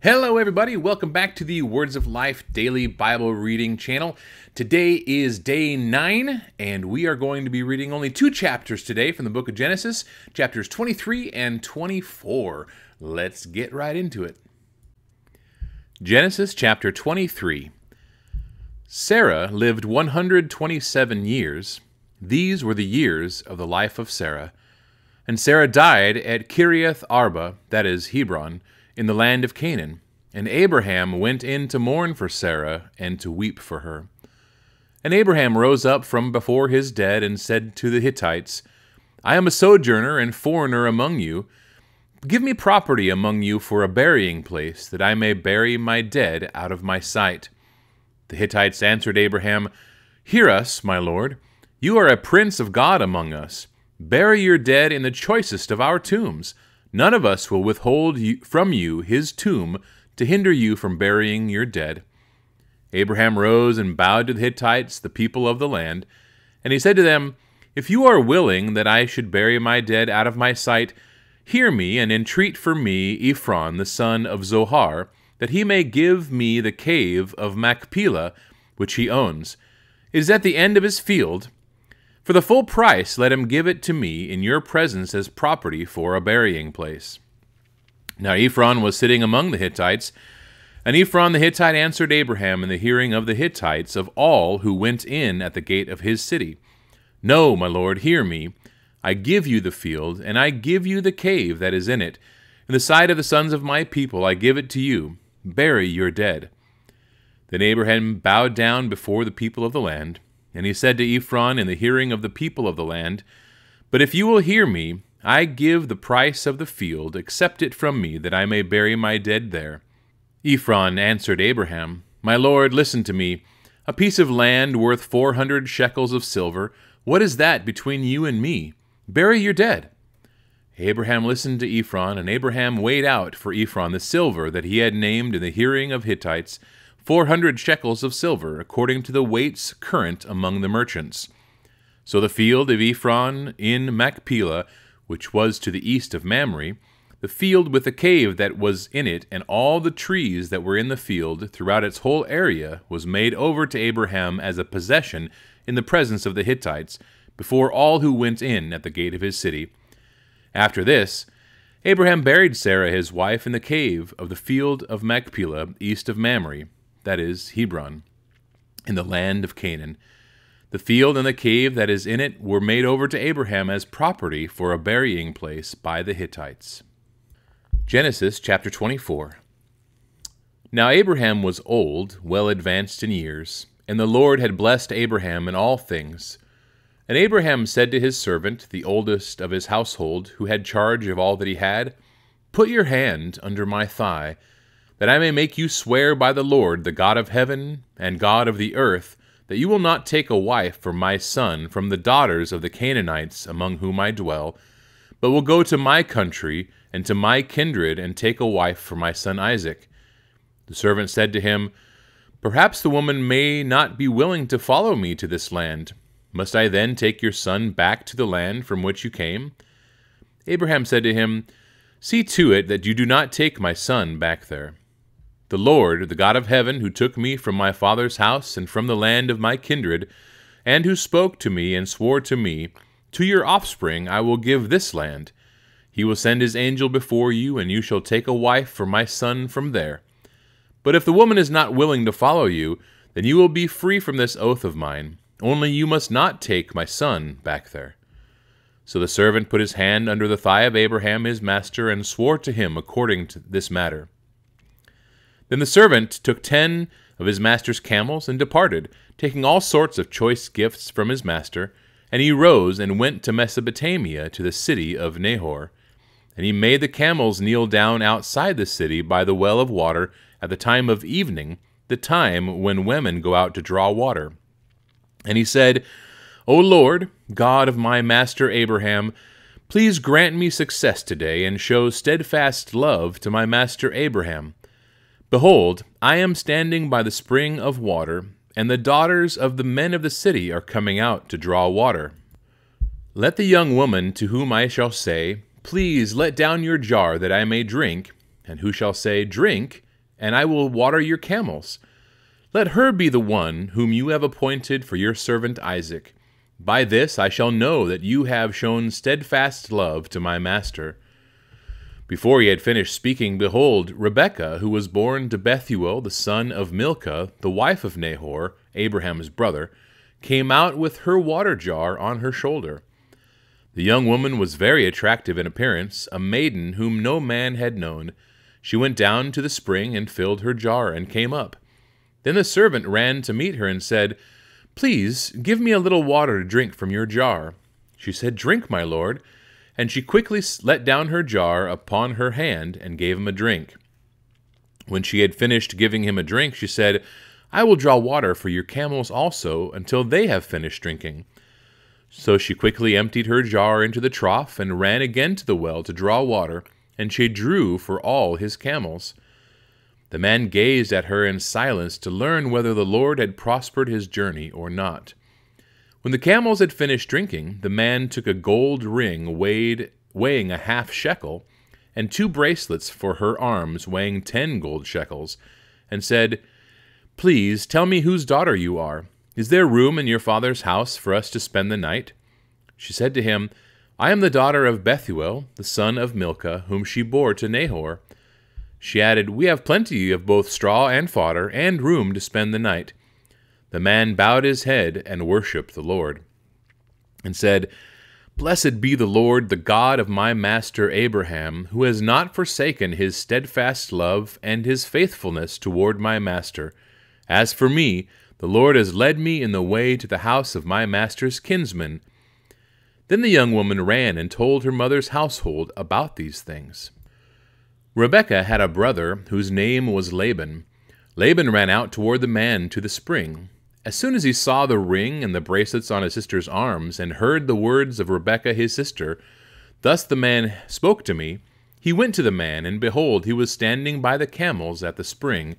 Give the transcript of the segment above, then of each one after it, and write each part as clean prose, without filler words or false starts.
Hello everybody, welcome back to the Words of Life Daily Bible Reading channel. Today is day 9, and we are going to be reading only 2 chapters today from the book of Genesis, chapters 23 and 24. Let's get right into it. Genesis chapter 23. Sarah lived 127 years. These were the years of the life of Sarah. And Sarah died at Kiriath Arba, that is Hebron, in the land of Canaan. And Abraham went in to mourn for Sarah and to weep for her. And Abraham rose up from before his dead and said to the Hittites, I am a sojourner and foreigner among you. Give me property among you for a burying place, that I may bury my dead out of my sight. The Hittites answered Abraham, Hear us, my lord. You are a prince of God among us. Bury your dead in the choicest of our tombs. None of us will withhold from you his tomb to hinder you from burying your dead. Abraham rose and bowed to the Hittites, the people of the land, and he said to them, If you are willing that I should bury my dead out of my sight, hear me and entreat for me Ephron the son of Zohar, that he may give me the cave of Machpelah, which he owns. It is at the end of his field. For the full price let him give it to me in your presence as property for a burying place. Now Ephron was sitting among the Hittites, and Ephron the Hittite answered Abraham in the hearing of the Hittites of all who went in at the gate of his city, No, my lord, hear me. I give you the field, and I give you the cave that is in it. In the sight of the sons of my people I give it to you. Bury your dead. Then Abraham bowed down before the people of the land, and he said to Ephron in the hearing of the people of the land, But if you will hear me, I give the price of the field, accept it from me, that I may bury my dead there. Ephron answered Abraham, My lord, listen to me. A piece of land worth 400 shekels of silver, what is that between you and me? Bury your dead. Abraham listened to Ephron, and Abraham weighed out for Ephron the silver that he had named in the hearing of Hittites, 400 shekels of silver, according to the weights current among the merchants. So the field of Ephron in Machpelah, which was to the east of Mamre, the field with the cave that was in it, and all the trees that were in the field throughout its whole area, was made over to Abraham as a possession in the presence of the Hittites, before all who went in at the gate of his city. After this, Abraham buried Sarah his wife in the cave of the field of Machpelah, east of Mamre, that is, Hebron, in the land of Canaan. The field and the cave that is in it were made over to Abraham as property for a burying place by the Hittites. Genesis chapter 24. Now Abraham was old, well advanced in years, and the Lord had blessed Abraham in all things. And Abraham said to his servant, the oldest of his household, who had charge of all that he had, Put your hand under my thigh, that I may make you swear by the Lord, the God of heaven and God of the earth, that you will not take a wife for my son from the daughters of the Canaanites among whom I dwell, but will go to my country and to my kindred and take a wife for my son Isaac. The servant said to him, Perhaps the woman may not be willing to follow me to this land. Must I then take your son back to the land from which you came? Abraham said to him, See to it that you do not take my son back there. The Lord, the God of heaven, who took me from my father's house and from the land of my kindred, and who spoke to me and swore to me, To your offspring I will give this land. He will send his angel before you, and you shall take a wife for my son from there. But if the woman is not willing to follow you, then you will be free from this oath of mine. Only you must not take my son back there. So the servant put his hand under the thigh of Abraham his master, and swore to him according to this matter. Then the servant took 10 of his master's camels and departed, taking all sorts of choice gifts from his master. And he rose and went to Mesopotamia, to the city of Nahor. And he made the camels kneel down outside the city by the well of water at the time of evening, the time when women go out to draw water. And he said, O Lord, God of my master Abraham, please grant me success today, and show steadfast love to my master Abraham. Behold, I am standing by the spring of water, and the daughters of the men of the city are coming out to draw water. Let the young woman to whom I shall say, Please let down your jar that I may drink, and who shall say, Drink, and I will water your camels. Let her be the one whom you have appointed for your servant Isaac. By this I shall know that you have shown steadfast love to my master." Before he had finished speaking, behold, Rebekah, who was born to Bethuel, the son of Milcah, the wife of Nahor, Abraham's brother, came out with her water jar on her shoulder. The young woman was very attractive in appearance, a maiden whom no man had known. She went down to the spring and filled her jar and came up. Then the servant ran to meet her and said, "Please, give me a little water to drink from your jar." She said, "Drink, my lord." And she quickly let down her jar upon her hand and gave him a drink. When she had finished giving him a drink, she said, "I will draw water for your camels also until they have finished drinking." So she quickly emptied her jar into the trough and ran again to the well to draw water, and she drew for all his camels. The man gazed at her in silence to learn whether the Lord had prospered his journey or not. When the camels had finished drinking, the man took a gold ring weighing a half shekel, and 2 bracelets for her arms weighing 10 gold shekels, and said, "Please tell me whose daughter you are. Is there room in your father's house for us to spend the night?" She said to him, "I am the daughter of Bethuel, the son of Milcah, whom she bore to Nahor." She added, "We have plenty of both straw and fodder, and room to spend the night." The man bowed his head and worshipped the Lord, and said, "Blessed be the Lord, the God of my master Abraham, who has not forsaken his steadfast love and his faithfulness toward my master. As for me, the Lord has led me in the way to the house of my master's kinsman." Then the young woman ran and told her mother's household about these things. Rebekah had a brother whose name was Laban. Laban ran out toward the man to the spring. As soon as he saw the ring and the bracelets on his sister's arms, and heard the words of Rebekah his sister, "Thus the man spoke to me," he went to the man, and behold, he was standing by the camels at the spring.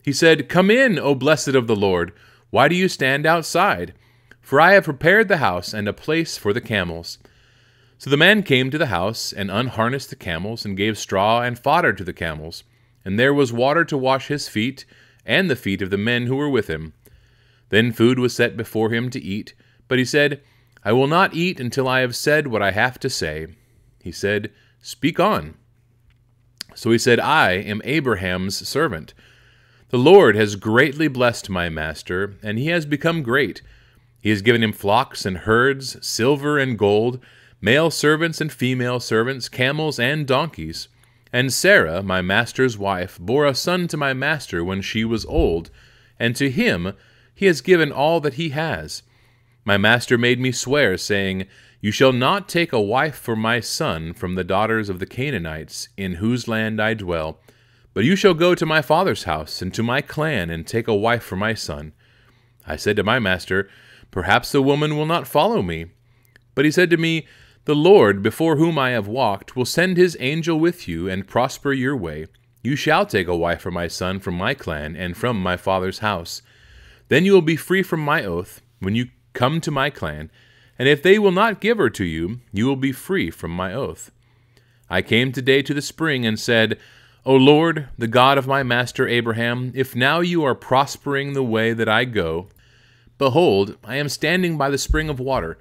He said, "Come in, O blessed of the Lord. Why do you stand outside? For I have prepared the house and a place for the camels." So the man came to the house, and unharnessed the camels, and gave straw and fodder to the camels. And there was water to wash his feet, and the feet of the men who were with him. Then food was set before him to eat, but he said, "I will not eat until I have said what I have to say." He said, "Speak on." So he said, "I am Abraham's servant. The Lord has greatly blessed my master, and he has become great. He has given him flocks and herds, silver and gold, male servants and female servants, camels and donkeys. And Sarah, my master's wife, bore a son to my master when she was old, and to him he has given all that he has. My master made me swear, saying, 'You shall not take a wife for my son from the daughters of the Canaanites, in whose land I dwell, but you shall go to my father's house and to my clan and take a wife for my son.' I said to my master, 'Perhaps the woman will not follow me.' But he said to me, 'The Lord, before whom I have walked, will send his angel with you and prosper your way. You shall take a wife for my son from my clan and from my father's house. Then you will be free from my oath when you come to my clan, and if they will not give her to you, you will be free from my oath.' I came today to the spring and said, 'O Lord, the God of my master Abraham, if now you are prospering the way that I go, behold, I am standing by the spring of water.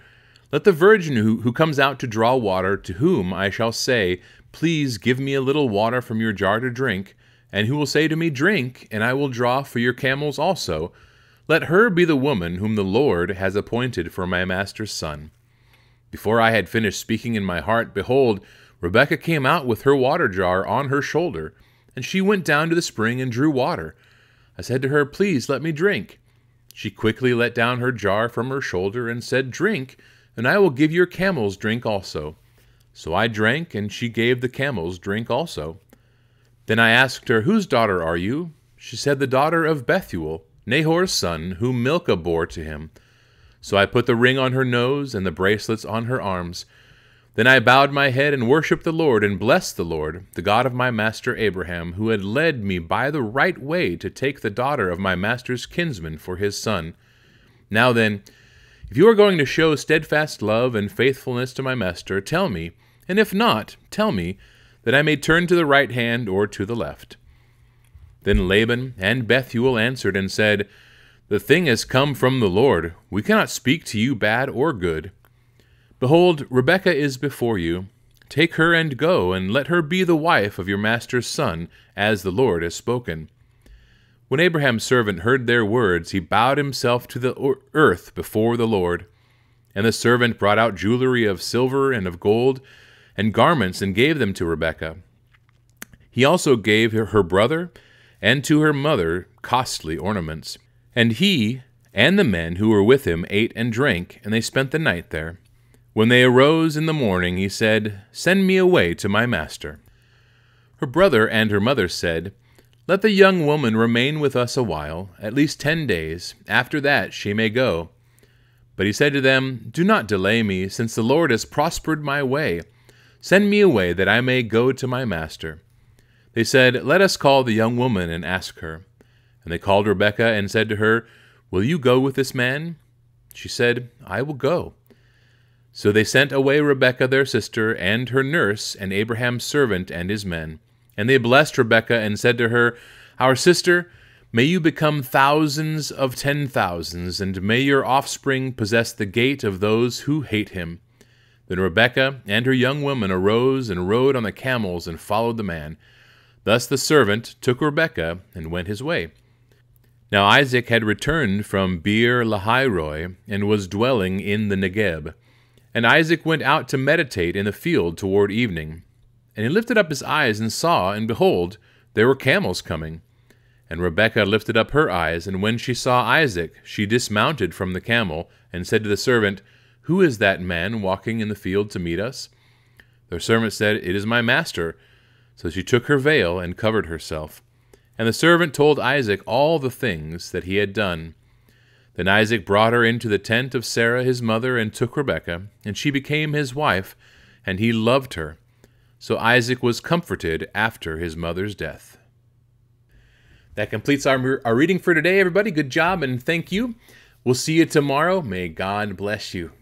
Let the virgin who comes out to draw water, to whom I shall say, Please give me a little water from your jar to drink, and who will say to me, Drink, and I will draw for your camels also, let her be the woman whom the Lord has appointed for my master's son.' Before I had finished speaking in my heart, behold, Rebekah came out with her water jar on her shoulder, and she went down to the spring and drew water. I said to her, Please let me drink. She quickly let down her jar from her shoulder and said, Drink, and I will give your camels drink also. So I drank, and she gave the camels drink also. Then I asked her, Whose daughter are you? She said, The daughter of Bethuel, Nahor's son, whom Milcah bore to him. So I put the ring on her nose and the bracelets on her arms. Then I bowed my head and worshipped the Lord and blessed the Lord, the God of my master Abraham, who had led me by the right way to take the daughter of my master's kinsman for his son. Now then, if you are going to show steadfast love and faithfulness to my master, tell me, and if not, tell me, that I may turn to the right hand or to the left." Then Laban and Bethuel answered and said, The thing has come from the Lord. We cannot speak to you bad or good. Behold, Rebekah is before you. Take her and go, and let her be the wife of your master's son, as the Lord has spoken. When Abraham's servant heard their words, he bowed himself to the earth before the Lord. And the servant brought out jewelry of silver and of gold, and garments, and gave them to Rebekah. He also gave her brother and to her mother costly ornaments. And he and the men who were with him ate and drank, and they spent the night there. When they arose in the morning, he said, Send me away to my master. Her brother and her mother said, Let the young woman remain with us a while, at least 10 days. After that she may go. But he said to them, Do not delay me, since the Lord has prospered my way. Send me away, that I may go to my master. They said, Let us call the young woman and ask her. And they called Rebekah and said to her, Will you go with this man? She said, I will go. So they sent away Rebekah their sister, and her nurse, and Abraham's servant and his men. And they blessed Rebekah and said to her, Our sister, may you become thousands of 10,000s, and may your offspring possess the gate of those who hate him. Then Rebekah and her young women arose and rode on the camels and followed the man. Thus the servant took Rebekah and went his way. Now Isaac had returned from Beer Lahairoi, and was dwelling in the Negeb. And Isaac went out to meditate in the field toward evening. And he lifted up his eyes and saw, and behold, there were camels coming. And Rebekah lifted up her eyes, and when she saw Isaac, she dismounted from the camel, and said to the servant, Who is that man walking in the field to meet us? The servant said, It is my master. So she took her veil and covered herself. And the servant told Isaac all the things that he had done. Then Isaac brought her into the tent of Sarah his mother, and took Rebekah, and she became his wife, and he loved her. So Isaac was comforted after his mother's death. That completes our reading for today, everybody. Good job, and thank you. We'll see you tomorrow. May God bless you.